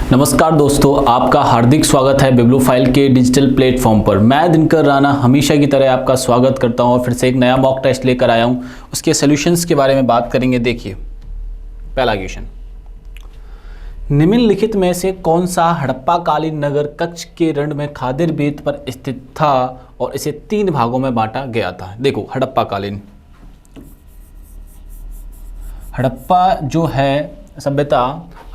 नमस्कार दोस्तों, आपका हार्दिक स्वागत है बिब्लोफाइल के डिजिटल प्लेटफॉर्म पर। मैं दिनकर राणा हमेशा की तरह आपका स्वागत करता हूं और फिर से एक नया मॉक टेस्ट लेकर आया हूं। उसके सॉल्यूशंस के बारे में बात करेंगे। देखिए, पहला क्वेश्चन, निम्नलिखित में से कौन सा हड़प्पा कालीन नगर कच्छ के रण में खादिर बेट पर स्थित था और इसे 3 भागों में बांटा गया था। देखो, हड़प्पा कालीन, हड़प्पा जो है सभ्यता,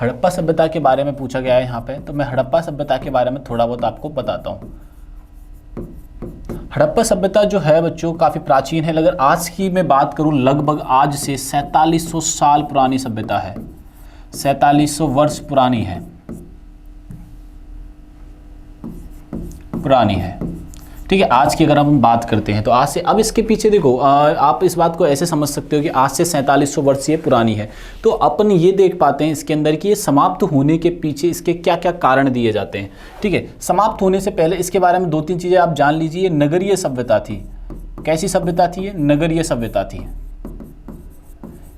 हड़प्पा सभ्यता के बारे में पूछा गया है यहाँ पे, तो मैं हड़प्पा सभ्यता के बारे में थोड़ा बहुत आपको बताता हूँ। हड़प्पा सभ्यता जो है बच्चों काफ़ी प्राचीन है। अगर आज की मैं बात करूँ, लगभग आज से 4700 साल पुरानी सभ्यता है, 4700 वर्ष पुरानी है। ठीक है, आज की अगर हम बात करते हैं तो आज से, अब इसके पीछे देखो, आप इस बात को ऐसे समझ सकते हो कि आज से 4700 वर्ष ये पुरानी है। तो अपन ये देख पाते हैं इसके अंदर कि ये समाप्त होने के पीछे इसके क्या क्या कारण दिए जाते हैं। ठीक है, समाप्त होने से पहले इसके बारे में 2-3 चीज़ें आप जान लीजिए। नगरीय सभ्यता थी। कैसी सभ्यता थी ये? नगरीय सभ्यता थी।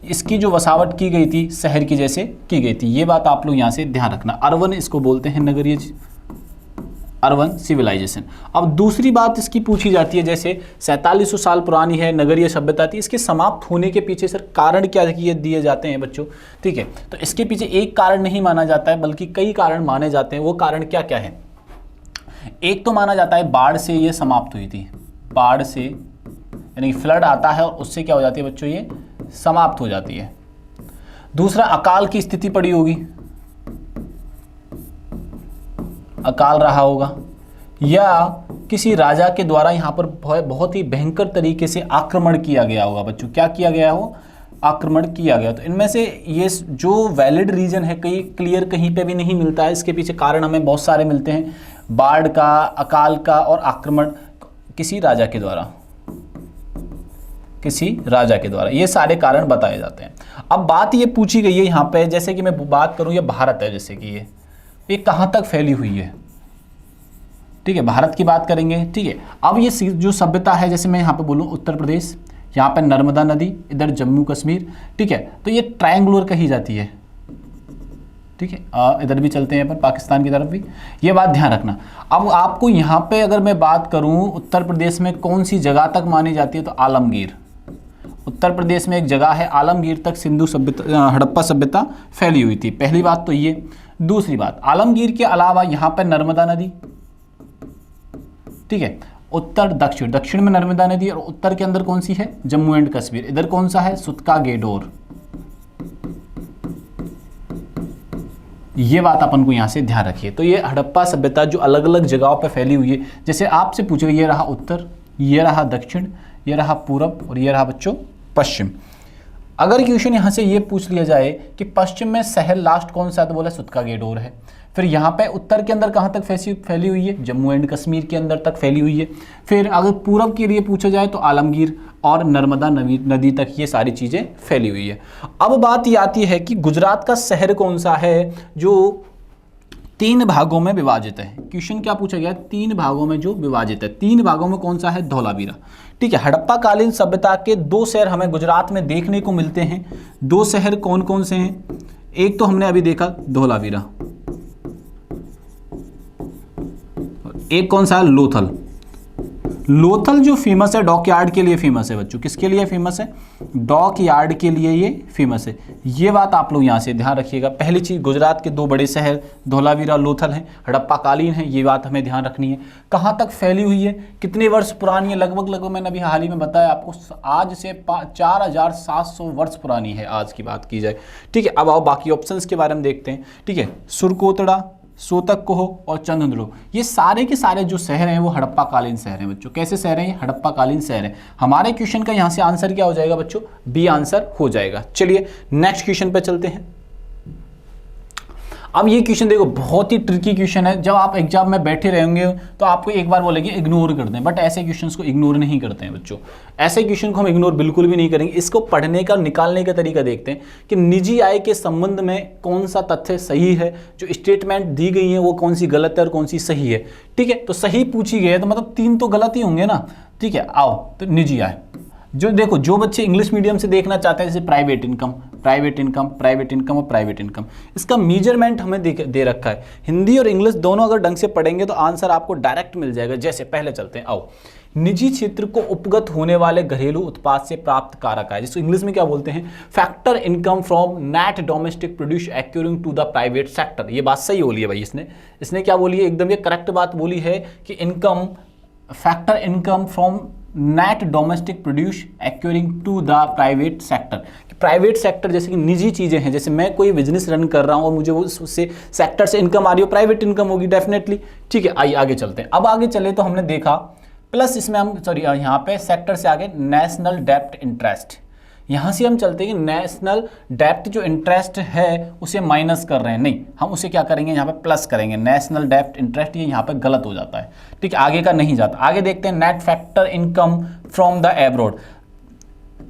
इसकी जो वसावट की गई थी शहर की जैसे की गई थी। ये बात आप लोग यहाँ से ध्यान रखना। अर्बन इसको बोलते हैं, नगरीय, अर्बन सिविलाइजेशन। अब दूसरी बात इसकी पूछी जाती है, जैसे 4700 साल पुरानी है, नगरीय सभ्यता थी, इसके समाप्त होने के पीछे सर कारण क्या दिए जाते हैं बच्चों? ठीक है, तो इसके पीछे एक कारण नहीं माना जाता है बल्कि कई कारण माने जाते हैं। वो कारण क्या क्या है? एक तो माना जाता है बाढ़ से ये समाप्त हुई थी। बाढ़ से यानी फ्लड आता है और उससे क्या हो जाती है बच्चों? ये समाप्त हो जाती है। दूसरा, अकाल की स्थिति पड़ी होगी, अकाल रहा होगा, या किसी राजा के द्वारा यहाँ पर बहुत ही भयंकर तरीके से आक्रमण किया गया होगा बच्चों। क्या किया गया हो? आक्रमण किया गया। तो इनमें से ये जो वैलिड रीजन है कहीं क्लियर कहीं पे भी नहीं मिलता है। इसके पीछे कारण हमें बहुत सारे मिलते हैं, बाढ़ का, अकाल का और आक्रमण किसी राजा के द्वारा, ये सारे कारण बताए जाते हैं। अब बात ये पूछी गई है यहाँ पे, जैसे कि मैं बात करूँ, ये भारत है, जैसे कि ये कहाँ तक फैली हुई है। ठीक है, भारत की बात करेंगे। ठीक है, अब ये जो सभ्यता है, जैसे मैं यहाँ पे बोलूँ उत्तर प्रदेश, यहाँ पे नर्मदा नदी, इधर जम्मू कश्मीर। ठीक है, तो ये ट्रायंगुलर कही जाती है। ठीक है, इधर भी चलते हैं अपन पाकिस्तान की तरफ भी, ये बात ध्यान रखना। अब आपको यहाँ पे अगर मैं बात करूँ, उत्तर प्रदेश में कौन सी जगह तक मानी जाती है, तो आलमगीर। उत्तर प्रदेश में एक जगह है आलमगीर तक सिंधु सभ्यता, हड़प्पा सभ्यता फैली हुई थी। पहली बात तो ये। दूसरी बात, आलमगीर के अलावा यहाँ पर नर्मदा नदी, ठीक है, उत्तर दक्षिण में नर्मदा नदी, और उत्तर के अंदर कौन सी है? जम्मू एंड कश्मीर। इधर कौन सा है? सुतका गेडोर। ये बात अपन को यहाँ से ध्यान रखिए। तो ये हड़प्पा सभ्यता जो अलग अलग जगहों पर फैली हुई है, जैसे आपसे पूछेगा, ये रहा उत्तर, ये रहा दक्षिण, ये रहा पूरब और ये रहा बच्चों पश्चिम। अगर क्वेश्चन यहाँ से ये पूछ लिया जाए कि पश्चिम में शहर लास्ट कौन सा है, तो बोला सुतका गेडोर है। फिर यहाँ पे उत्तर के अंदर कहाँ तक फैली हुई है? जम्मू एंड कश्मीर के अंदर तक फैली हुई है। फिर अगर पूरब के लिए पूछा जाए तो आलमगीर और नर्मदा नदी तक ये सारी चीज़ें फैली हुई है। अब बात ये आती है कि गुजरात का शहर कौन सा है जो 3 भागों में विभाजित है। क्वेश्चन क्या पूछा गया? 3 भागों में जो विभाजित है। 3 भागों में कौन सा है? धौलावीरा। ठीक है, हड़प्पा कालीन सभ्यता के 2 शहर हमें गुजरात में देखने को मिलते हैं। 2 शहर कौन कौन से हैं? एक तो हमने अभी देखा धौलावीरा, एक कौन सा है? लोथल। लोथल जो फेमस है डॉकयार्ड के लिए फेमस है बच्चों। किसके लिए फेमस है? डॉकयार्ड के लिए ये फेमस है। ये बात आप लोग यहाँ से ध्यान रखिएगा। पहली चीज, गुजरात के 2 बड़े शहर धौलावीरा, लोथल हैं, हड़प्पा कालीन है, ये बात हमें ध्यान रखनी है। कहाँ तक फैली हुई है, कितने वर्ष पुरानी है? लगभग मैंने अभी हाल ही में बताया आपको, आज से 4700 वर्ष पुरानी है, आज की बात की जाए। ठीक है, अब आओ बाकी ऑप्शंस के बारे में देखते हैं। ठीक है, सुरकोतड़ा, सोतककोह और चंद्रद्रोह, ये सारे के सारे जो शहर हैं वो हड़प्पा कालीन शहर हैं बच्चों। कैसे शहर हैं ये? हड़प्पा कालीन शहर हैं। हमारे क्वेश्चन का यहाँ से आंसर क्या हो जाएगा बच्चों? बी आंसर हो जाएगा। चलिए नेक्स्ट क्वेश्चन पे चलते हैं। अब ये क्वेश्चन देखो, बहुत ही ट्रिकी क्वेश्चन है। जब आप एग्जाम में बैठे रहेंगे तो आपको एक बार बोलेंगे इग्नोर कर दें, बट ऐसे क्वेश्चंस को इग्नोर नहीं करते हैं बच्चों। ऐसे क्वेश्चन को हम इग्नोर बिल्कुल भी नहीं करेंगे। इसको पढ़ने का, निकालने का तरीका देखते हैं कि निजी आय के संबंध में कौन सा तथ्य सही है, जो स्टेटमेंट दी गई है वो कौन सी गलत है और कौन सी सही है। ठीक है, तो सही पूछी गई है तो मतलब 3 तो गलत ही होंगे ना। ठीक है, आओ तो निजी आय, जो देखो, जो बच्चे इंग्लिश मीडियम से देखना चाहते हैं, जैसे private income, private income, private income और प्राइवेट इनकम। इसका मेजरमेंट हमें दे रखा है। हिंदी और इंग्लिश दोनों अगर ढंग से पढ़ेंगे तो आंसर आपको डायरेक्ट मिल जाएगा। जैसे पहले चलते हैं, आओ। निजी क्षेत्र को उपगत होने वाले घरेलू उत्पाद से प्राप्त कारक आय, जिसको इंग्लिश में क्या बोलते हैं, factor income from net domestic produce accruing to the private sector. ये बात सही बोली है भाई, इसने क्या बोली है, एकदम ये करेक्ट बात बोली है कि income, factor income from net domestic produce accruing to the private sector. Private sector जैसे कि निजी चीजें हैं, जैसे मैं कोई बिजनेस रन कर रहा हूं और मुझे वो उससे सेक्टर से इनकम आ रही हो, प्राइवेट इनकम होगी डेफिनेटली। ठीक है, आइए आगे चलते हैं। अब आगे चले तो हमने देखा प्लस इसमें हम यहाँ पे सेक्टर से आगे नेशनल डेप्ट इंटरेस्ट, यहां से हम चलते हैं कि नेशनल डेप्ट जो इंटरेस्ट है उसे माइनस कर रहे हैं, नहीं हम उसे क्या करेंगे, यहाँ पे प्लस करेंगे। नेशनल डेप्ट इंटरेस्ट ये यहाँ पे गलत हो जाता है, ठीक है, आगे का नहीं जाता। आगे देखते हैं net factor income from the abroad,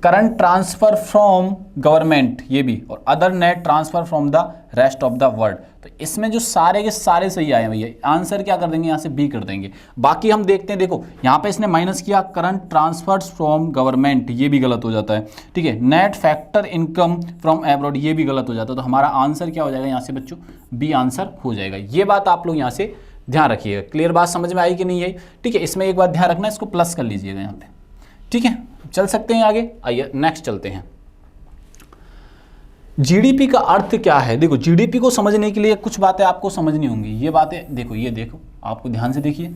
current transfer from government, ये भी, और other net transfer from the rest of the world. तो इसमें जो सारे के सारे सही आए भैया, आंसर क्या कर देंगे, यहाँ से बी कर देंगे। बाकी हम देखते हैं, देखो यहाँ पे इसने माइनस किया, करंट ट्रांसफर्स फ्रॉम गवर्नमेंट, ये भी गलत हो जाता है, ठीक है। Net factor income from abroad, ये भी गलत हो जाता है। तो हमारा आंसर क्या हो जाएगा यहाँ से बच्चों, बी आंसर हो जाएगा। ये बात आप लोग यहाँ से ध्यान रखिएगा। क्लियर बात समझ में आई कि नहीं आई, ठीक है। इसमें एक बात ध्यान रखना, इसको प्लस कर लीजिएगा यहाँ पे, ठीक है। चल सकते हैं आगे, आइए नेक्स्ट चलते हैं। जीडीपी का अर्थ क्या है, देखो जीडीपी को समझने के लिए कुछ बातें आपको समझनी होंगी। ये बातें देखो, ये देखो आपको ध्यान से देखिए।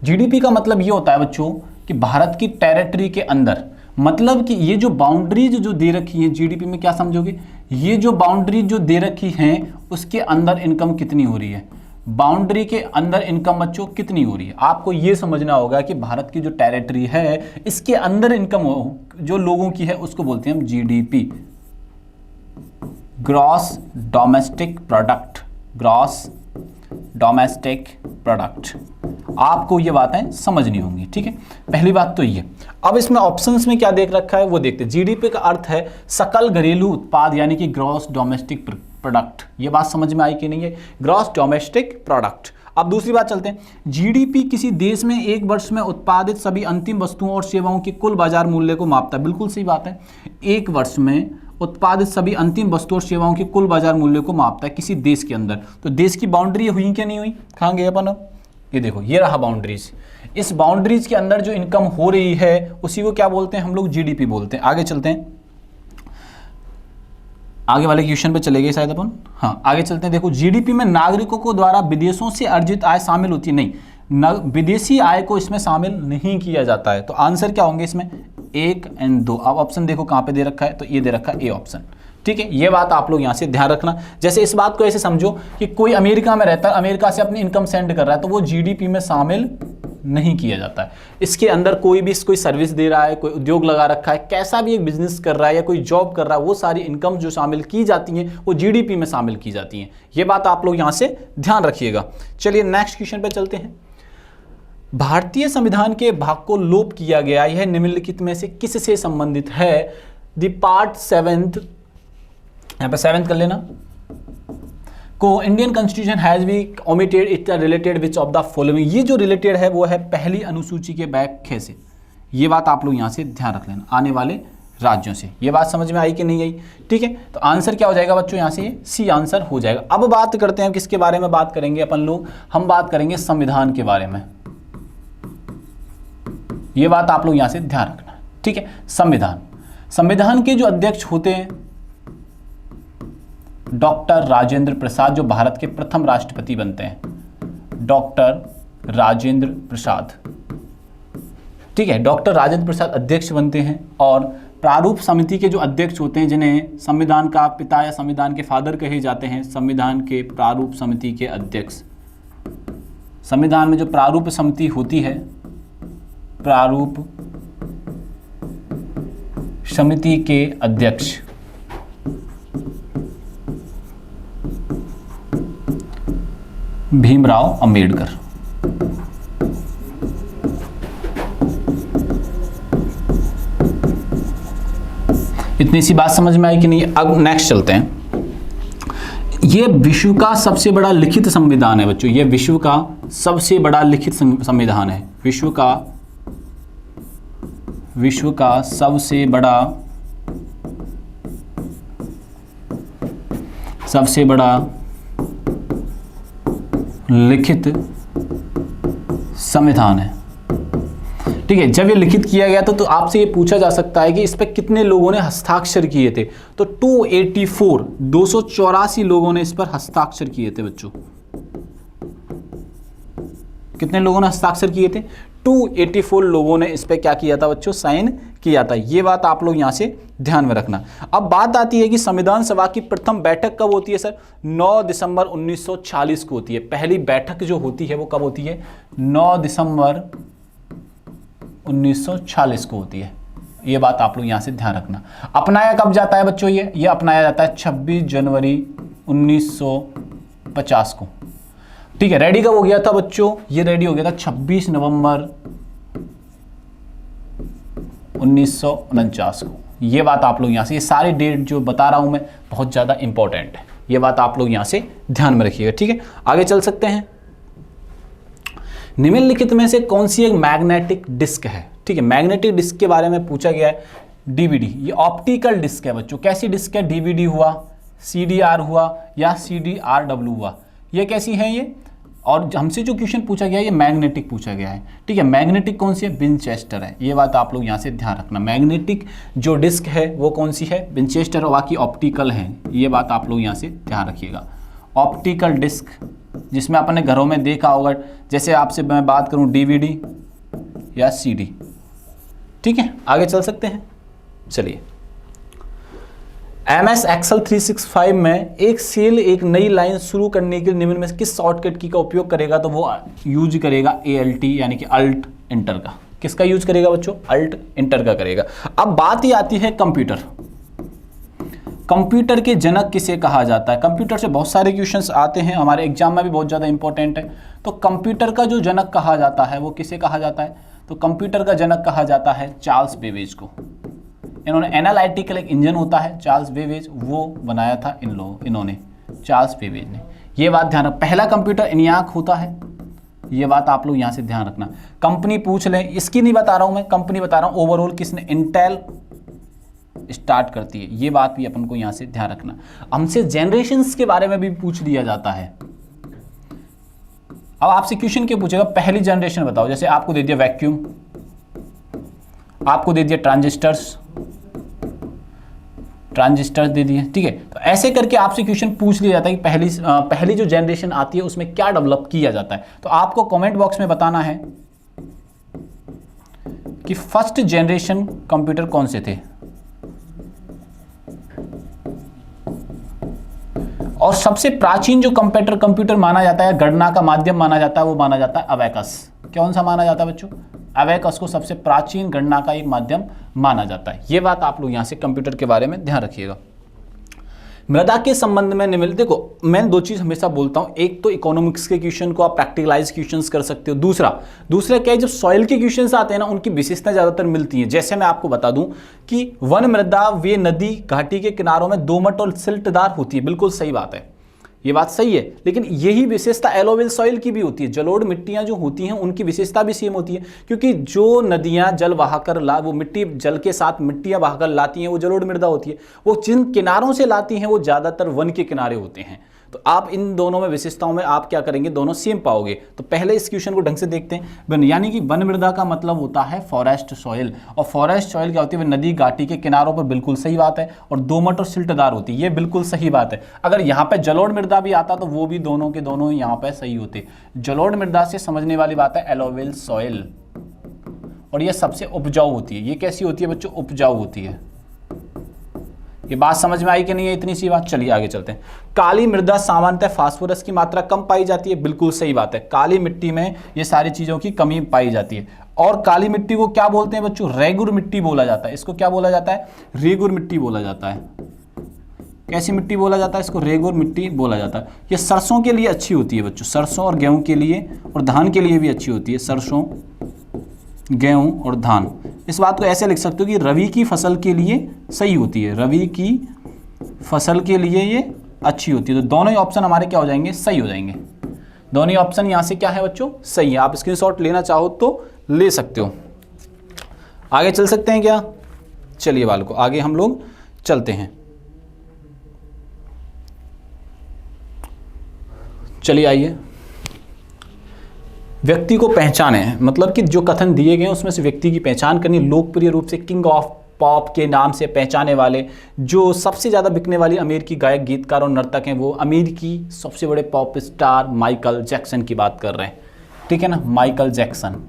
जीडीपी का मतलब ये होता है बच्चों कि भारत की टेरिटरी के अंदर, मतलब कि ये जो बाउंड्रीज जो दे रखी है जीडीपी में, क्या समझोगे, ये जो बाउंड्रीज जो दे रखी हैं उसके अंदर इनकम कितनी हो रही है, बाउंड्री के अंदर इनकम बच्चों कितनी हो रही है। आपको ये समझना होगा कि भारत की जो टेरिटरी है इसके अंदर इनकम जो लोगों की है उसको बोलते हैं हम GDP, gross domestic product, gross domestic product. आपको ये बातें समझनी होंगी, ठीक है। पहली बात तो ये। अब इसमें ऑप्शंस में क्या देख रखा है वो देखते हैं। जीडीपी का अर्थ है सकल घरेलू उत्पाद, यानी कि ग्रॉस डोमेस्टिक प्रोडक्ट। ये बात समझ में आई कि नहीं है, ग्रॉस डोमेस्टिक प्रोडक्ट। अब दूसरी बात चलते हैं, जीडीपी किसी देश में एक वर्ष में उत्पादित सभी अंतिम वस्तुओं और सेवाओं के कुल बाजार मूल्य को मापता है। बिल्कुल सही बात है, एक वर्ष में उत्पादित सभी अंतिम वस्तुओं और सेवाओं के कुल बाजार मूल्य को मापता है किसी देश के अंदर। तो देश की बाउंड्री हुई क्या नहीं हुई, कहाँ गए अपन, ये देखो ये रहा बाउंड्रीज। इस बाउंड्रीज के अंदर जो इनकम हो रही है उसी को क्या बोलते हैं हम लोग, जीडीपी बोलते हैं। आगे चलते हैं, आगे वाले क्वेश्चन पे चले गए शायद अपन, हाँ आगे चलते हैं। देखो जीडीपी में नागरिकों को द्वारा विदेशों से अर्जित आय शामिल होती है, नहीं विदेशी आय को इसमें शामिल नहीं किया जाता है। तो आंसर क्या होंगे इसमें, 1 और 2। अब ऑप्शन देखो कहाँ पे दे रखा है, तो ये दे रखा है ए ऑप्शन, ठीक है। ये बात आप लोग यहाँ से ध्यान रखना। जैसे इस बात को ऐसे समझो कि कोई अमेरिका में रहता है, अमेरिका से अपनी इनकम सेंड कर रहा है, तो वो जीडीपी में शामिल नहीं किया जाता है। इसके अंदर कोई भी कोई सर्विस दे रहा है, कोई उद्योग लगा रखा है, कैसा भी एक बिजनेस कर रहा है या कोई जॉब कर रहा है, वो सारी इनकम जो शामिल की जाती हैं वो जीडीपी में शामिल की जाती हैं। ये बात आप लोग यहाँ से ध्यान रखिएगा। चलिए नेक्स्ट क्वेश्चन पे चलते हैं। भारतीय संविधान के भाग को लोप किया गया, यह निम्नलिखित में से किससे संबंधित है। द पार्ट 7th, यहाँ पे 7th कर लेना, को Indian constitution has B omitted it related which of the following. ये जो रिलेटेड है वो है पहली अनुसूची के व्याख्या से। ये बात आप लोग यहाँ से ध्यान रख लेना, आने वाले राज्यों से। ये बात समझ में आई कि नहीं आई, ठीक है। तो आंसर क्या हो जाएगा बच्चों, यहाँ से सी आंसर हो जाएगा। अब बात करते हैं किसके बारे में बात करेंगे अपन लोग, हम बात करेंगे संविधान के बारे में। ये बात आप लोग यहाँ से ध्यान रखना, ठीक है। संविधान के जो अध्यक्ष होते हैं डॉक्टर राजेंद्र प्रसाद, जो भारत के प्रथम राष्ट्रपति बनते हैं, डॉक्टर राजेंद्र प्रसाद, ठीक है। डॉक्टर राजेंद्र प्रसाद अध्यक्ष बनते हैं। और प्रारूप समिति के जो अध्यक्ष होते हैं, जिन्हें संविधान का पिता या संविधान के फादर कहे जाते हैं, संविधान के प्रारूप समिति के अध्यक्ष। संविधान में जो प्रारूप समिति होती है, प्रारूप समिति के अध्यक्ष भीमराव अंबेडकर। इतनी सी बात समझ में आई कि नहीं। अब नेक्स्ट चलते हैं। ये विश्व का सबसे बड़ा लिखित संविधान है बच्चों, ये विश्व का सबसे बड़ा लिखित संविधान है। विश्व का सबसे बड़ा सबसे बड़ा लिखित संविधान है। ठीक है, जब ये लिखित किया गया तो आपसे ये पूछा जा सकता है कि इस पर कितने लोगों ने हस्ताक्षर किए थे। तो 284 लोगों ने इस पर हस्ताक्षर किए थे बच्चों। कितने लोगों ने हस्ताक्षर किए थे? 284 लोगों ने इस पर क्या किया था बच्चों? साइन किया था। ये बात आप लोग यहां से ध्यान में रखना। अब बात आती है कि संविधान सभा की प्रथम बैठक कब होती है सर? 9 दिसंबर 1940 को होती है। पहली बैठक जो होती है वो कब होती है? 9 दिसंबर 1940 को होती है। ये बात आप लोग यहां से ध्यान रखना। अपनाया कब जाता है बच्चों? ये अपनाया जाता है 26 जनवरी 1950 को। ठीक है, रेडी कब हो गया था बच्चों? ये रेडी हो गया था 26 नवंबर 1949 को। ये बात आप लोग यहां से, ये सारे डेट जो बता रहा हूं मैं बहुत ज्यादा इंपॉर्टेंट है। ये बात आप लोग यहां से ध्यान में रखिएगा। ठीक है, आगे चल सकते हैं। निम्नलिखित में से कौन सी एक मैग्नेटिक डिस्क है? ठीक है, मैग्नेटिक डिस्क के बारे में पूछा गया है। डीवीडी, ये ऑप्टिकल डिस्क है बच्चों। कैसी डिस्क है? डीवीडी हुआ, सीडीआर हुआ या सीडीआरडब्ल्यू हुआ, ये कैसी है ये? और हमसे जो क्वेश्चन पूछा गया है ये मैग्नेटिक पूछा गया है। ठीक है, मैग्नेटिक कौन सी है? विंचेस्टर है। ये बात आप लोग यहाँ से ध्यान रखना। मैग्नेटिक जो डिस्क है वो कौन सी है? विंचेस्टर, और बाकी ऑप्टिकल है। ये बात आप लोग यहाँ से ध्यान रखिएगा। ऑप्टिकल डिस्क जिसमें अपने घरों में देखा होगा, जैसे आपसे मैं बात करूँ डीवीडी या सीडी। ठीक है, आगे चल सकते हैं। चलिए, MS Excel 365 में एक सेल, एक नई लाइन शुरू करने के लिए निम्न में किस शॉर्टकट की का उपयोग करेगा? तो वो यूज करेगा ALT यानी कि अल्ट इंटर का। किसका यूज करेगा बच्चों? अल्ट इंटर का करेगा। अब बात ही आती है कंप्यूटर। कंप्यूटर के जनक किसे कहा जाता है? कंप्यूटर से बहुत सारे क्वेश्चंस आते हैं, हमारे एग्जाम में भी बहुत ज़्यादा इंपॉर्टेंट है। तो कंप्यूटर का जो जनक कहा जाता है वो किसे कहा जाता है? तो कंप्यूटर का जनक कहा जाता है चार्ल्स बेबेज को। इन्होंने एनालिटिकल एक इंजन होता है चार्ल्स बेबेज, वो बनाया था इन्होंने चार्ल्स बेबेज ने। ये बात ध्यान रख। पहला कंप्यूटर ENIAC होता है। ये बात आप लोग यहाँ से ध्यान रखना। कंपनी पूछ लें, इसकी नहीं बता रहा हूँ मैं, कंपनी बता रहा हूँ ओवरऑल किसने? इंटेल स्टार्ट करती है। ये बात भी अपन को यहाँ से ध्यान रखना। हमसे जनरेशंस के बारे में भी पूछ लिया जाता है। अब आपसे क्वेश्चन क्या पूछेगा? पहली जनरेशन बताओ। जैसे आपको दे दिया वैक्यूम, आपको दे दिया ट्रांजिस्टर दे दिए। ठीक है, तो ऐसे करके आपसे क्वेश्चन पूछ लिया जाता है कि पहली जो जनरेशन आती है उसमें क्या डेवलप किया जाता है। तो आपको कमेंट बॉक्स में बताना है कि फर्स्ट जनरेशन कंप्यूटर कौन से थे। और सबसे प्राचीन जो कंप्यूटर माना जाता है, गणना का माध्यम माना जाता है, वो माना जाता है अबेकस। कौन सा माना जाता है बच्चों? अबेकस को सबसे प्राचीन गणना का एक माध्यम माना जाता है। ये बात आप लोग यहाँ से कंप्यूटर के बारे में ध्यान रखिएगा। मृदा के संबंध में निम्नलिखित, देखो मैं दो चीज हमेशा बोलता हूँ, एक तो इकोनॉमिक्स के क्वेश्चन को आप प्रैक्टिकलाइज क्वेश्चंस कर सकते हो, दूसरा क्या है, जब सॉइल के क्वेश्चंस आते हैं ना उनकी विशेषता ज्यादातर मिलती है। जैसे मैं आपको बता दूं कि वन मृदा वे नदी घाटी के किनारों में दोमट और सिल्टदार होती है, बिल्कुल सही बात है, ये बात सही है। लेकिन यही विशेषता एलोवेल सॉइल की भी होती है। जलोढ़ मिट्टियां जो होती हैं उनकी विशेषता भी सेम होती है, क्योंकि जो नदियां जल बहाकर वो मिट्टी जल के साथ मिट्टियां बहाकर लाती हैं वो जलोढ़ मृदा होती है। वो जिन किनारों से लाती हैं वो ज्यादातर वन के किनारे होते हैं। तो आप इन दोनों में विशेषताओं में आप क्या करेंगे, दोनों सेम पाओगे। तो पहले इस क्वेश्चन को ढंग से देखते हैं। यानी कि वन मृदा का मतलब होता है फॉरेस्ट सॉइल, और फॉरेस्ट सॉइल क्या होती है, नदी घाटी के किनारों पर, बिल्कुल सही बात है। और दोमट और सिल्टदार होती है, ये बिल्कुल सही बात है। अगर यहाँ पे जलोढ़ मृदा भी आता तो वो भी दोनों के दोनों यहाँ पे सही होते। जलोढ़ मृदा से समझने वाली बात है एलोवेल सॉइल, और ये सबसे उपजाऊ होती है। ये कैसी होती है बच्चों, उपजाऊ होती है। ये बात समझ में आई कि नहीं है, इतनी सी बात। चलिए आगे चलते हैं। काली मृदा सामान्यतः फास्फोरस की मात्रा कम पाई जाती है, बिल्कुल सही बात है। काली मिट्टी में ये सारी चीजों की कमी पाई जाती है। और काली मिट्टी को क्या बोलते हैं बच्चों, रेगुर मिट्टी बोला जाता है। इसको क्या बोला जाता है, रेगुर मिट्टी बोला जाता है। कैसी मिट्टी बोला जाता है इसको, रेगुर मिट्टी बोला जाता है। ये सरसों के लिए अच्छी होती है बच्चों, सरसों और गेहूं के लिए और धान के लिए भी अच्छी होती है। सरसों, गेहूं और धान, इस बात को ऐसे लिख सकते हो कि रवि की फसल के लिए सही होती है, रवि की फसल के लिए ये अच्छी होती है। तो दोनों ही ऑप्शन हमारे क्या हो जाएंगे, सही हो जाएंगे। दोनों ही ऑप्शन यहां से क्या है बच्चों, सही है। आप स्क्रीनशॉट लेना चाहो तो ले सकते हो। आगे चल सकते हैं क्या, चलिए बालकों आगे हम लोग चलते हैं। चलिए आइए, व्यक्ति को पहचाने, मतलब कि जो कथन दिए गए हैं उसमें से व्यक्ति की पहचान करनी। लोकप्रिय रूप से किंग ऑफ पॉप के नाम से पहचाने वाले, जो सबसे ज़्यादा बिकने वाली अमेरिकी गायक, गीतकार और नर्तक हैं, वो अमेरिकी सबसे बड़े पॉप स्टार माइकल जैक्सन की बात कर रहे हैं, ठीक है ना, माइकल जैक्सन।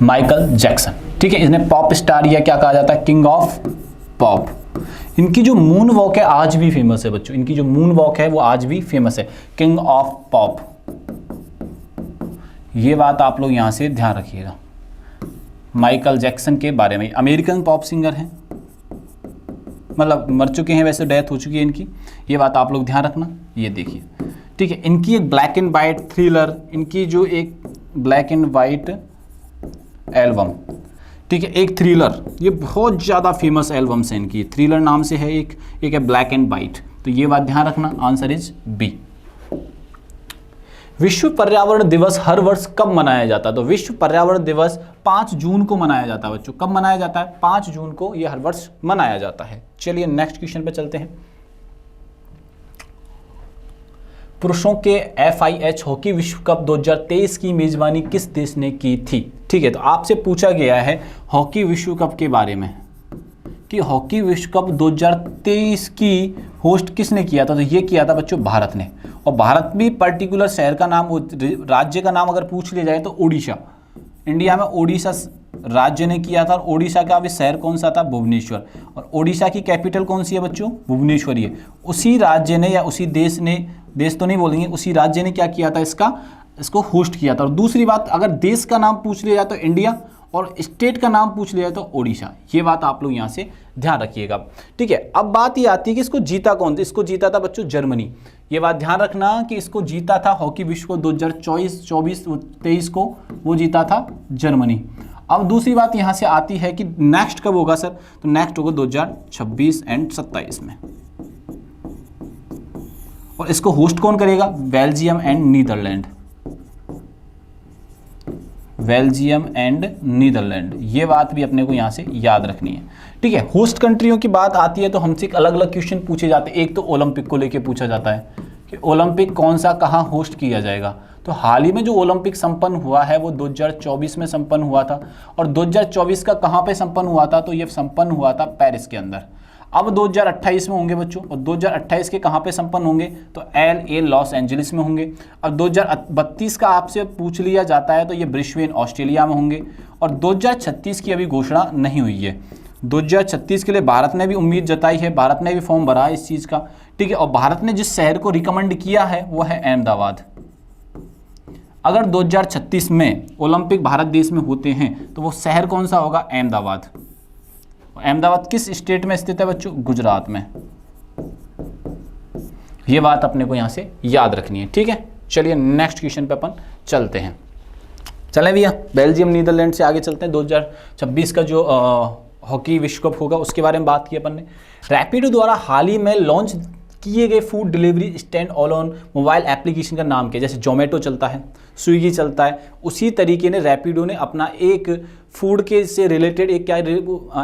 माइकल जैक्सन, ठीक है, इन्हें पॉप स्टार या क्या कहा जाता है, किंग ऑफ पॉप। इनकी जो मून वॉक है आज भी फेमस है बच्चों, इनकी जो मून वॉक है वो आज भी फेमस है, किंग ऑफ पॉप। ये बात आप लोग यहां से ध्यान रखिएगा। माइकल जैक्सन के बारे में, अमेरिकन पॉप सिंगर हैं, मतलब मर चुके हैं वैसे, डेथ हो चुकी है इनकी, ये बात आप लोग ध्यान रखना। ये देखिए, ठीक है, इनकी एक ब्लैक एंड वाइट थ्रिलर, इनकी जो एक ब्लैक एंड वाइट एल्बम, ठीक है, एक थ्रिलर, ये बहुत ज़्यादा फेमस एल्बम्स हैं इनकी, थ्रिलर नाम से है, एक है ब्लैक एंड वाइट। तो ये बात ध्यान रखना, आंसर इज बी। विश्व पर्यावरण दिवस हर वर्ष कब मनाया जाता है? तो विश्व पर्यावरण दिवस 5 जून को मनाया जाता है बच्चों। कब मनाया जाता है? 5 जून को ये हर वर्ष मनाया जाता है। चलिए नेक्स्ट क्वेश्चन पे चलते हैं। पुरुषों के FIH हॉकी विश्व कप 2023 की मेजबानी किस देश ने की थी? ठीक है, तो आपसे पूछा गया है हॉकी विश्व कप के बारे में कि हॉकी विश्व कप 2023 की होस्ट किसने किया था? तो ये किया था बच्चों भारत ने। और भारत भी पर्टिकुलर शहर का नाम, राज्य का नाम अगर पूछ लिया जाए तो ओडिशा, इंडिया में ओडिशा राज्य ने किया था। और ओडिशा का भी शहर कौन सा था? भुवनेश्वर। और ओडिशा की कैपिटल कौन सी है बच्चों? भुवनेश्वर ही है। उसी राज्य ने या उसी देश ने, देश तो नहीं बोलेंगे, उसी राज्य ने क्या किया था, इसको होस्ट किया था। और दूसरी बात, अगर देश का नाम पूछ लिया जाए तो इंडिया, और स्टेट का नाम पूछ लिया जाए तो ओडिशा। ये बात आप लोग यहाँ से ध्यान रखिएगा, ठीक है। अब बात ये आती है कि इसको जीता कौन था? इसको जीता था बच्चों जर्मनी। ये बात ध्यान रखना कि इसको जीता था हॉकी विश्व को 2024-23 को, वो जीता था जर्मनी। अब दूसरी बात यहाँ से आती है कि नेक्स्ट कब होगा सर? तो नेक्स्ट होगा 2026 एंड 27 में। और इसको होस्ट कौन करेगा? Belgium and Netherland. Belgium and Netherland, ये बात भी अपने को यहाँ से याद रखनी है, ठीक है। होस्ट कंट्रियों की बात आती है तो हमसे अलग अलग क्वेश्चन पूछे जाते हैं। एक तो ओलंपिक को लेके पूछा जाता है कि ओलंपिक कौन सा कहाँ होस्ट किया जाएगा। तो हाल ही में जो ओलंपिक संपन्न हुआ है वो 2024 में संपन्न हुआ था। और 2024 का कहाँ पे संपन्न हुआ था? तो ये संपन्न हुआ था पेरिस के अंदर। अब 2028 में होंगे बच्चों, और 2028 के कहाँ पे संपन्न होंगे? तो LA लॉस एंजलिस में होंगे। अब 2032 का आपसे पूछ लिया जाता है तो ये ब्रिस्बेन ऑस्ट्रेलिया में होंगे। और 2036 की अभी घोषणा नहीं हुई है। 2036 के लिए भारत ने भी उम्मीद जताई है, भारत ने भी फॉर्म भरा है इस चीज़ का, ठीक है। और भारत ने जिस शहर को रिकमेंड किया है वो है अहमदाबाद। अगर 2036 में ओलंपिक भारत देश में होते हैं तो वो शहर कौन सा होगा? अहमदाबाद। अहमदाबाद किस स्टेट में स्थित है बच्चों? गुजरात में। ये बात अपने को यहां से याद रखनी है, ठीक है। चलिए नेक्स्ट क्वेश्चन पे अपन चलते हैं। चलें भैया, बेल्जियम नीदरलैंड से आगे चलते हैं। 2026 का जो हॉकी विश्व कप होगा उसके बारे में बात की अपन ने। रैपिडो द्वारा हाल ही में लॉन्च किए गए food delivery stand on mobile application का नाम क्या? जैसे जोमेटो चलता है, स्विगी चलता है, उसी तरीके ने रैपिडो ने अपना एक फूड के से रिलेटेड एक क्या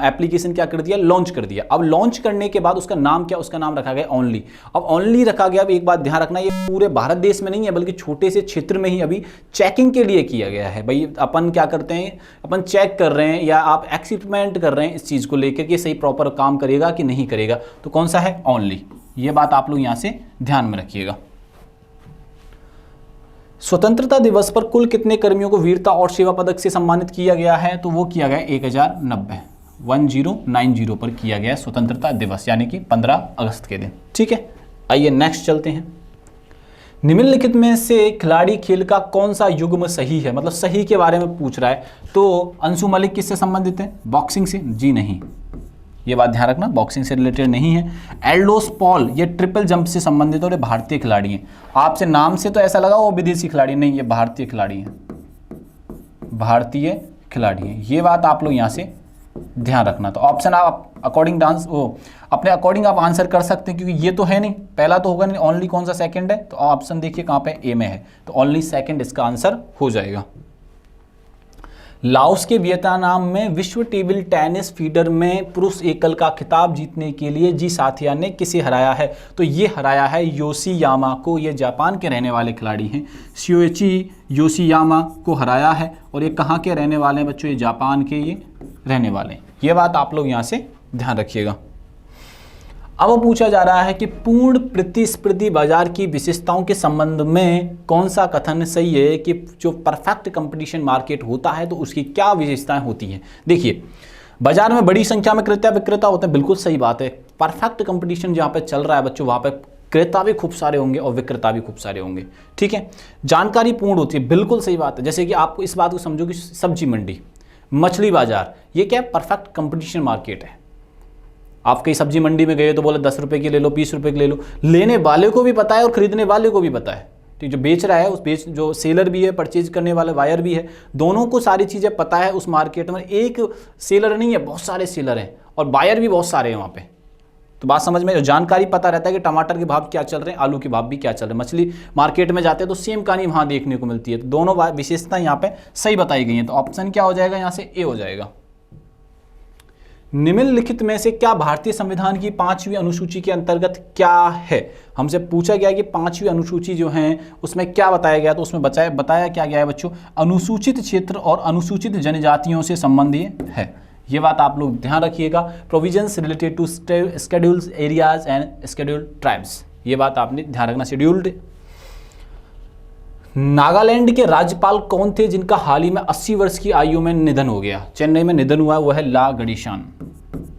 एप्लीकेशन क्या कर दिया? लॉन्च कर दिया। अब लॉन्च करने के बाद उसका नाम क्या? उसका नाम रखा गया ओनली। अब ओनली रखा गया। अब एक बात ध्यान रखना, ये पूरे भारत देश में नहीं है बल्कि छोटे से क्षेत्र में ही अभी चेकिंग के लिए किया गया है। भाई अपन क्या करते हैं, अपन चेक कर रहे हैं या आप एक्सपेरिमेंट कर रहे हैं इस चीज़ को लेकर कि सही प्रॉपर काम करेगा कि नहीं करेगा। तो कौन सा है? ओनली। ये बात आप लोग यहां से ध्यान में रखिएगा। स्वतंत्रता दिवस पर कुल कितने कर्मियों को वीरता और सेवा पदक से सम्मानित किया गया है? तो वो किया गया 1090 पर किया गया स्वतंत्रता दिवस, यानी कि 15 अगस्त के दिन, ठीक है। आइए नेक्स्ट चलते हैं। निम्नलिखित में से खिलाड़ी खेल का कौन सा युग्म सही है? मतलब सही के बारे में पूछ रहा है। तो अंशु मलिक किससे संबंधित है? बॉक्सिंग से? जी नहीं, ये बात ध्यान रखना, बॉक्सिंग से रिलेटेड नहीं है। एल्डोस पॉल ये ट्रिपल जंप से संबंधित और ये भारतीय खिलाड़ी हैं। आपसे नाम से तो ऐसा लगा वो विदेशी खिलाड़ी, नहीं, ये भारतीय खिलाड़ी हैं, भारतीय खिलाड़ी हैं। ये बात आप लोग यहाँ से ध्यान रखना। तो ऑप्शन आप अकॉर्डिंग अपने अकॉर्डिंग आप आंसर कर सकते हैं, क्योंकि ये तो है नहीं, पहला तो होगा नहीं, ओनली कौन सा सेकंड है? तो ऑप्शन देखिए कहाँ पे? ए में है, तो ओनली सेकंड इसका आंसर हो जाएगा। लाओस के वियतनाम में विश्व टेबल टेनिस फीडर में पुरुष एकल का खिताब जीतने के लिए जी साथिया ने किसे हराया है? तो ये हराया है योशियामा को। ये जापान के रहने वाले खिलाड़ी हैं, शियोची योशियामा को हराया है। और ये कहाँ के रहने वाले हैं बच्चों? ये जापान के ये रहने वाले हैं। ये बात आप लोग यहाँ से ध्यान रखिएगा। अब पूछा जा रहा है कि पूर्ण प्रतिस्पर्धी बाजार की विशेषताओं के संबंध में कौन सा कथन सही है कि जो परफेक्ट कंपटीशन मार्केट होता है तो उसकी क्या विशेषताएं होती हैं? देखिए, बाजार में बड़ी संख्या में क्रेता विक्रेता होते हैं, बिल्कुल सही बात है। परफेक्ट कंपटीशन जहाँ पे चल रहा है बच्चों, वहाँ पे क्रेता भी खूब सारे होंगे और विक्रेता भी खूब सारे होंगे। ठीक है, जानकारी पूर्ण होती है, बिल्कुल सही बात है। जैसे कि आपको इस बात को समझो कि सब्जी मंडी, मछली बाजार, ये क्या है? परफेक्ट कंपटीशन मार्केट है। आप कहीं सब्जी मंडी में गए तो बोले 10 रुपए की ले लो, 20 रुपए की ले लो। लेने वाले को भी पता है और खरीदने वाले को भी पता है। ठीक, जो बेच रहा है उस जो सेलर भी है, परचेज करने वाला बायर भी है, दोनों को सारी चीज़ें पता है। उस मार्केट में एक सेलर नहीं है, बहुत सारे सेलर हैं और बायर भी बहुत सारे हैं वहाँ पे। तो बात समझ में, जानकारी पता रहता है कि टमाटर के भाव क्या चल रहे हैं, आलू के भाव भी क्या चल रहे हैं। मछली मार्केट में जाते हैं तो सेम कहानी वहाँ देखने को मिलती है। तो दोनों विशेषता यहाँ पे सही बताई गई हैं। तो ऑप्शन क्या हो जाएगा? यहाँ से ए हो जाएगा। निम्नलिखित में से क्या भारतीय संविधान की 5वीं अनुसूची के अंतर्गत क्या है? हमसे पूछा गया कि 5वीं अनुसूची जो है उसमें क्या बताया गया। तो उसमें बताया क्या गया है बच्चों? अनुसूचित क्षेत्र और अनुसूचित जनजातियों से संबंधित है। ये बात आप लोग ध्यान रखिएगा। Provisions related to scheduled areas and scheduled tribes, ये बात आपने ध्यान रखना। शेड्यूल्ड। नागालैंड के राज्यपाल कौन थे जिनका हाल ही में 80 वर्ष की आयु में निधन हो गया? चेन्नई में निधन हुआ है, वो है ला गणेशान।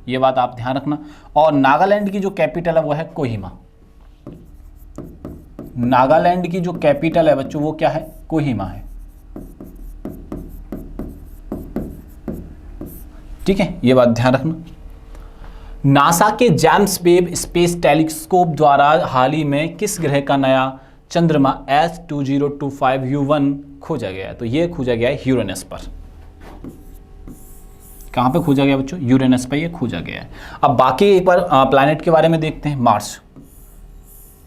ये बात आप ध्यान रखना। और नागालैंड की जो कैपिटल है वो है कोहिमा। नागालैंड की जो कैपिटल है बच्चों वो क्या है? कोहिमा है। ठीक है, ये बात ध्यान रखना। नासा के जेम्स वेब स्पेस टेलीस्कोप द्वारा हाल ही में किस ग्रह का नया चंद्रमा S2025U1 खोजा गया है? तो ये खोजा गया है यूरेनस पर। कहां पे खोजा गया बच्चों? यूरेनस पर ये खोजा गया है। अब बाकी एक बार प्लैनेट के बारे में देखते हैं। मार्स,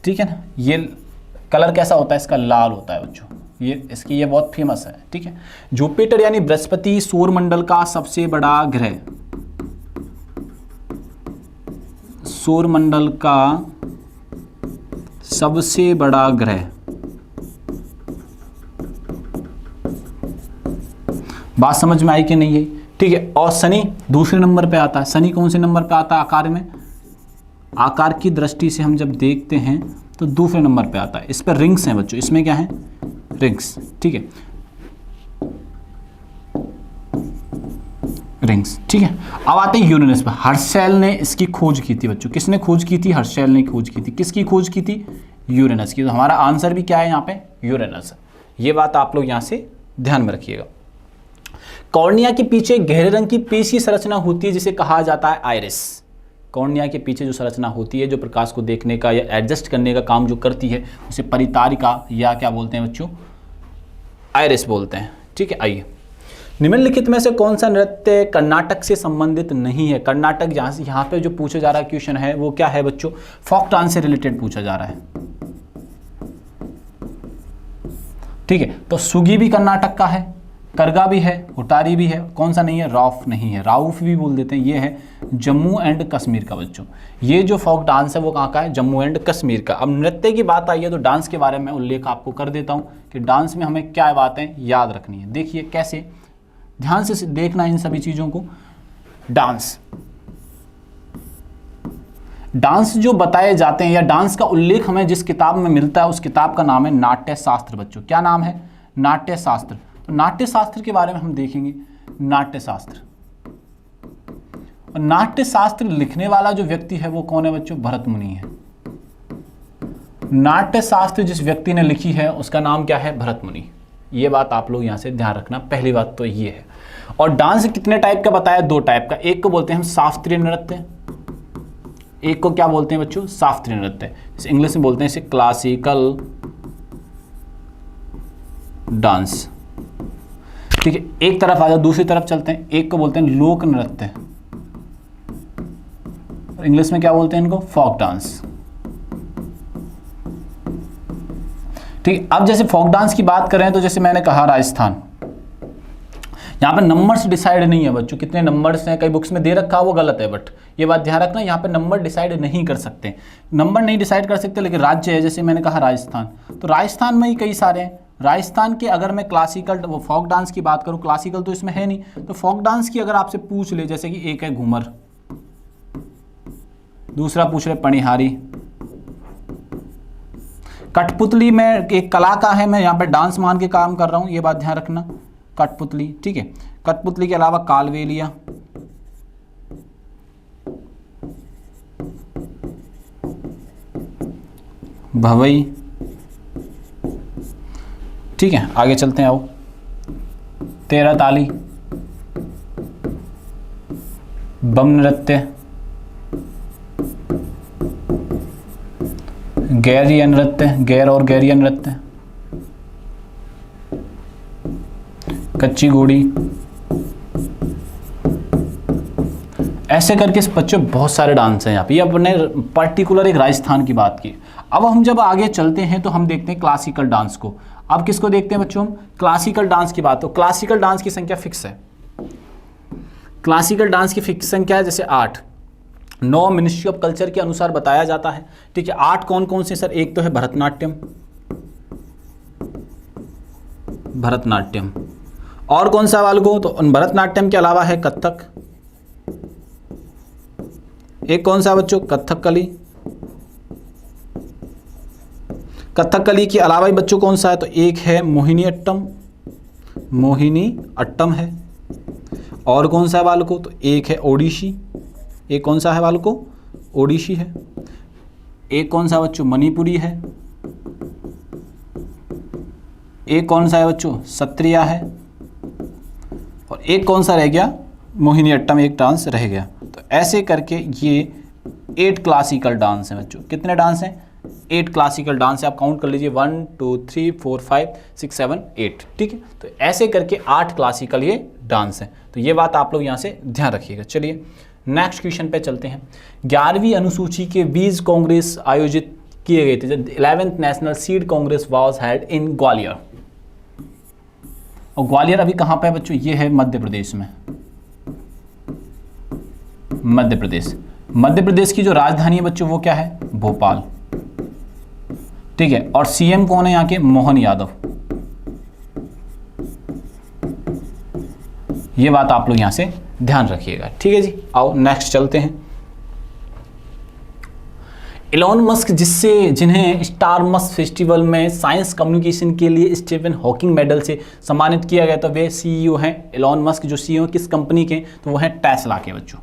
ठीक है ना, ये कलर कैसा होता है इसका? लाल होता है बच्चों। ये बहुत फेमस है। ठीक है, जुपिटर यानी बृहस्पति सौरमंडल का सबसे बड़ा ग्रह, सौरमंडल का सबसे बड़ा ग्रह। बात समझ में आई कि नहीं है? ठीक है, और शनि दूसरे नंबर पे आता है। शनि कौन से नंबर पे आता है आकार में? आकार की दृष्टि से हम जब देखते हैं तो दूसरे नंबर पे आता है। इस पर रिंग्स हैं बच्चों, इसमें क्या है? रिंग्स। ठीक है, रिंग्स। ठीक है, अब आते हैं यूरेनस पर। हर्शेल ने इसकी खोज की थी बच्चों। किसने खोज की थी? हर्शेल ने खोज की थी। किसकी खोज की थी? यूरेनस की। तो हमारा आंसर भी क्या है यहाँ पे? यूरेनस। ये बात आप लोग यहाँ से ध्यान में रखिएगा। कॉर्निया के पीछे गहरे रंग की पेशी संरचना होती है जिसे कहा जाता है आइरिस। कॉर्निया के पीछे जो संरचना होती है जो प्रकाश को देखने का या एडजस्ट करने का काम जो करती है उसे परितारिका या क्या बोलते हैं बच्चों? आइरिस बोलते हैं। ठीक है, आइए, निम्नलिखित में से कौन सा नृत्य कर्नाटक से संबंधित नहीं है? कर्नाटक यहाँ पे जो पूछा जा रहा है क्वेश्चन है वो क्या है बच्चों? फोक डांस से रिलेटेड पूछा जा रहा है। ठीक है, तो सुगी भी कर्नाटक का है, करगा भी है, हुटारी भी है। कौन सा नहीं है? रॉफ नहीं है, राउफ भी बोल देते हैं। ये है जम्मू एंड कश्मीर का बच्चों। ये जो फोक डांस है वो कहाँ का है? जम्मू एंड कश्मीर का। अब नृत्य की बात आई है तो डांस के बारे में उल्लेख आपको कर देता हूँ कि डांस में हमें क्या बातें याद रखनी है। देखिए कैसे, ध्यान से देखना इन सभी चीज़ों को। डांस जो बताए जाते हैं या डांस का उल्लेख हमें जिस किताब में मिलता है उस किताब का नाम है नाट्य शास्त्र बच्चों। क्या नाम है? नाट्य शास्त्र। तो नाट्य शास्त्र के बारे में हम देखेंगे। नाट्य शास्त्र, और नाट्य शास्त्र लिखने वाला जो व्यक्ति है वो कौन है बच्चों? भरत मुनि है। नाट्य शास्त्र जिस व्यक्ति ने लिखी है उसका नाम क्या है? भरत मुनि। ये बात आप लोग यहाँ से ध्यान रखना। पहली बात तो ये है। और डांस कितने टाइप का बताया? 2 टाइप का। एक को बोलते हैं हम शास्त्रीय नृत्य, एक को क्या बोलते हैं बच्चों? शास्त्रीय नृत्य। इंग्लिश में बोलते हैं इसे क्लासिकल डांस। ठीक है, एक तरफ आ जाओ, दूसरी तरफ चलते हैं। एक को बोलते हैं लोक नृत्य, इंग्लिश में क्या बोलते हैं इनको? Folk dance. ठीक, अब जैसे फोक डांस की बात करें तो जैसे मैंने कहा राजस्थान, यहाँ पे नंबर्स डिसाइड नहीं है बच्चों, कितने नंबर्स हैं, कई बुक्स में दे रखा है वो गलत है, बट ये बात ध्यान रखना यहाँ पे नंबर डिसाइड नहीं कर सकते, नंबर नहीं डिसाइड कर सकते, लेकिन राज्य है, जैसे मैंने कहा राजस्थान, तो राजस्थान में ही कई सारे हैं। राजस्थान के अगर मैं क्लासिकल वो फोक डांस की बात करूँ, क्लासिकल तो इसमें है नहीं, तो फोक डांस की अगर आपसे पूछ ले, जैसे कि एक है घूमर, दूसरा पूछ रहे पणिहारी, कठपुतली में एक कला का है, मैं यहाँ पे डांस मान के काम कर रहा हूँ, ये बात ध्यान रखना, कठपुतली, ठीक है। कठपुतली के अलावा कालबेलिया, भवई, ठीक है। आगे चलते हैं, आओ, तेरह ताली, बम नृत्य, गैरीय नृत्य, गैर और गैरीय नृत्य, कच्ची घोड़ी, ऐसे करके इस बच्चों बहुत सारे डांस हैं यहाँ पे। ये अपने पर्टिकुलर एक राजस्थान की बात की। अब हम जब आगे चलते हैं तो हम देखते हैं क्लासिकल डांस को। अब किसको देखते हैं बच्चों हम? क्लासिकल डांस की बात। तो क्लासिकल डांस की संख्या फिक्स है। क्लासिकल डांस की फिक्स संख्या है जैसे 8, 9 मिनिस्ट्री ऑफ कल्चर के अनुसार बताया जाता है, ठीक है। 8 कौन कौन से सर? एक तो है भरतनाट्यम, भरतनाट्यम, और कौन सा वाल को? तो भरतनाट्यम के अलावा है कथक, एक कौन सा बच्चों? कथकली। कथकली के अलावा ही बच्चों कौन सा है? तो एक है मोहिनी अट्टम, मोहिनी अट्टम है। और कौन सा है वाल को? तो एक है ओडिसी, एक कौन सा है वाल को? ओडिसी है। एक कौन सा बच्चों? मणिपुरी है। एक कौन सा है बच्चों? सत्रिया है। और एक कौन सा रह गया? मोहिनी अट्टम, एक डांस रह गया। तो ऐसे करके ये 8 क्लासिकल डांस हैं बच्चों। कितने डांस हैं? 8 क्लासिकल डांस है। आप काउंट कर लीजिए 1 2 3 4 5 6 7 8, ठीक है। तो ऐसे करके 8 क्लासिकल ये डांस हैं। तो ये बात आप लोग यहाँ से ध्यान रखिएगा। चलिए नेक्स्ट क्वेश्चन पे चलते हैं। 11वीं अनुसूची के 20 कांग्रेस आयोजित किए गए थे। 11th national seed Congress was held in Gwalior. और ग्वालियर अभी कहाँ पे है बच्चों? ये है मध्य प्रदेश में। मध्य प्रदेश, मध्य प्रदेश की जो राजधानी है बच्चों वो क्या है? भोपाल, ठीक है। और सीएम कौन है यहाँ के? मोहन यादव। ये बात आप लोग यहां से ध्यान रखिएगा, ठीक है जी। आओ नेक्स्ट चलते हैं। एलोन मस्क जिन्हें स्टार मस्क फेस्टिवल में साइंस कम्युनिकेशन के लिए स्टीफन हॉकिंग मेडल से सम्मानित किया गया, तो वे सीईओ हैं। एलोन मस्क जो सीईओ किस कंपनी के? तो वो हैं टेस्ला के बच्चों।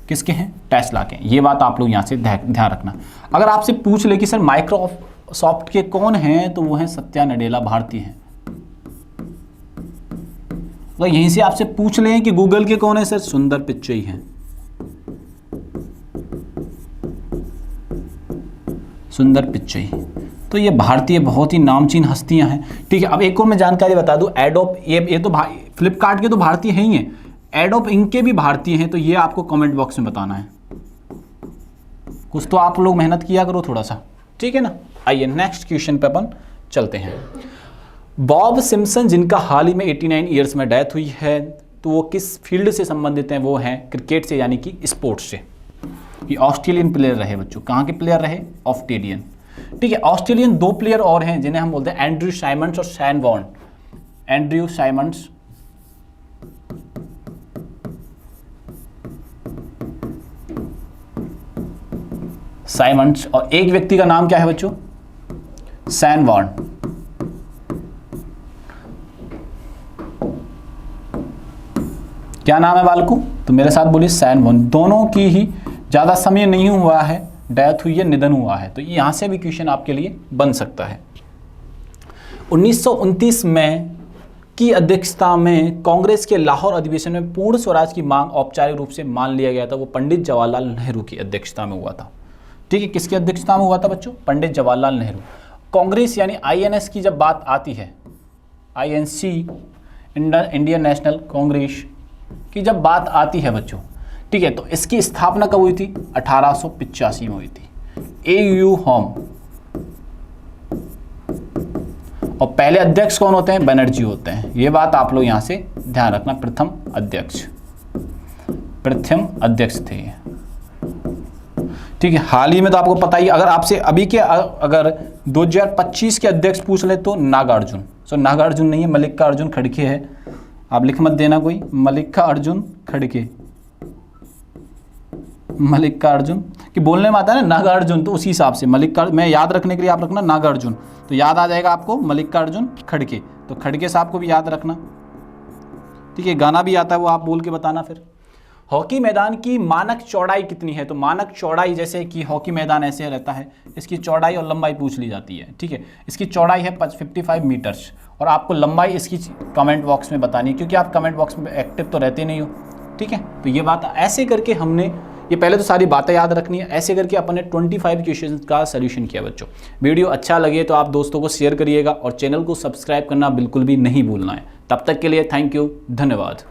किसके हैं? टेस्ला के। ये बात आप लोग यहाँ से ध्यान रखना। अगर आपसे पूछ ले कि सर माइक्रोसॉफ्ट के कौन हैं, तो वो हैं सत्या नडेला, भारतीय हैं। तो यहीं से आपसे पूछ लें कि गूगल के कौन है सर? सुंदर पिच्चई हैं। सुंदर पिच्चई, तो ये भारतीय बहुत ही नामचीन हस्तियां हैं, ठीक है। अब एक और मैं जानकारी बता दूं, एडोब, ये तो फ्लिपकार्ट के तो भारतीय हैं ही हैं, एडोब इनके भी भारतीय हैं। तो ये आपको कमेंट बॉक्स में बताना है। कुछ तो आप लोग मेहनत किया करो थोड़ा सा, ठीक है ना। आइए नेक्स्ट क्वेश्चन पे अपन चलते हैं। बॉब सिम्पसन जिनका हाल ही में 89 ईयर्स में डेथ हुई है, तो वो किस फील्ड से संबंधित हैं? वो हैं क्रिकेट से, यानी कि स्पोर्ट्स से। ये ऑस्ट्रेलियन प्लेयर रहे बच्चों। कहाँ के प्लेयर रहे? ऑस्ट्रेलियन, ठीक है। ऑस्ट्रेलियन 2 प्लेयर और हैं जिन्हें हम बोलते हैं एंड्रयू साइमंड्स और शैन वॉर्न। एंड्रयू साइमंड्स, साइमंड्स, और एक व्यक्ति का नाम क्या है बच्चों? शैन वॉर्न। क्या नाम है बालकू? तो मेरे साथ बोलिए शैन वॉर्न। दोनों की ही ज़्यादा समय नहीं हुआ है, डेथ हुई है, निधन हुआ है। तो यहाँ से भी क्वेश्चन आपके लिए बन सकता है। 1929 में की अध्यक्षता में कांग्रेस के लाहौर अधिवेशन में पूर्ण स्वराज की मांग औपचारिक रूप से मान लिया गया था। वो पंडित जवाहरलाल नेहरू की अध्यक्षता में हुआ था, ठीक है। किसकी अध्यक्षता में हुआ था बच्चों? पंडित जवाहरलाल नेहरू। कांग्रेस यानी आईएनएस की जब बात आती है, आईएनसी, इंडियन नेशनल कांग्रेस की जब बात आती है बच्चों, ठीक है, तो इसकी स्थापना कब हुई थी? 1885 में हुई थी। AU home. और पहले अध्यक्ष कौन होते हैं? बनर्जी होते हैं। ये बात आप लोग यहाँ से ध्यान रखना, प्रथम अध्यक्ष थे। ठीक है, हाल ही में तो आपको पता ही, अगर आपसे अभी के अगर 2025 के अध्यक्ष पूछ ले तो नागार्जुन, नागार्जुन नहीं है, मल्लिकार्जुन खड़गे है। आप लिख मत देना कोई, मल्लिकार्जुन खड़गे, मल्लिकार्जुन कि बोलने में आता है ना नागार्जुन, तो उसी हिसाब से मल्लिकार्जुन, मैं याद रखने के लिए आप रखना नागार्जुन, तो याद आ जाएगा आपको मल्लिकार्जुन खड़गे। तो खड़गे साहब को भी याद रखना। ठीक है, गाना भी आता है, वो आप बोल के बताना। फिर हॉकी मैदान की मानक चौड़ाई कितनी है? तो मानक चौड़ाई, जैसे कि हॉकी मैदान ऐसे रहता है, इसकी चौड़ाई और लंबाई पूछ ली जाती है। ठीक है, इसकी चौड़ाई है 55 मीटर्स और आपको लंबाई इसकी कमेंट बॉक्स में बतानी है, क्योंकि आप कमेंट बॉक्स में एक्टिव तो रहते नहीं हो। ठीक है, तो ये बात ऐसे करके हमने, ये पहले तो सारी बातें याद रखनी है, ऐसे करके अपन ने 25 क्वेश्चन का सॉल्यूशन किया बच्चों। वीडियो अच्छा लगे तो आप दोस्तों को शेयर करिएगा और चैनल को सब्सक्राइब करना बिल्कुल भी नहीं भूलना है। तब तक के लिए थैंक यू, धन्यवाद।